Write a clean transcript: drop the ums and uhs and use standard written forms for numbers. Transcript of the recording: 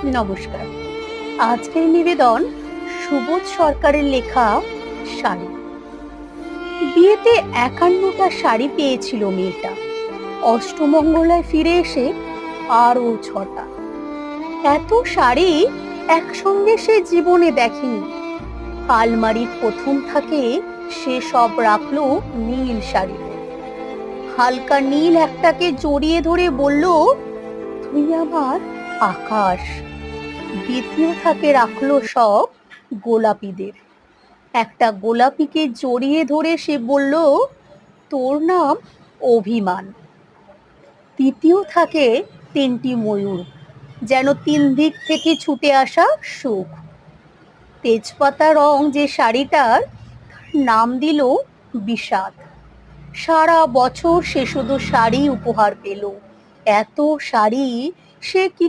নমস্কার। আজকের নিবেদন সুবোধ সরকারের লেখা শাড়ি। বিয়েতে ৫১টা শাড়ি পেয়েছিল মেয়েটা। অষ্টমঙ্গলায় ফিরে এসে আরও ৬টা। এত শাড়ি একসঙ্গে সে জীবনে দেখেনি। আলমারির প্রথম থাকে সে সব রাখলো নীল শাড়িতে। হালকা নীল একটাকে জড়িয়ে ধরে বলল, তুই আমার আকাশ। দ্বিতীয় থাকে রাখলো সব গোলাপিদের। একটা গোলাপিকে জড়িয়ে ধরে সে বলল, তোর নাম অভিমান। তৃতীয় থাকে ৩টি ময়ূর, যেন ৩ দিক থেকে ছুটে আসা সুখ। তেজপাতা রং যে শাড়িটার, নাম দিল বিষাদ। সারা বছর সে শুধু শাড়ি উপহার পেল। এত শাড়ি সে কি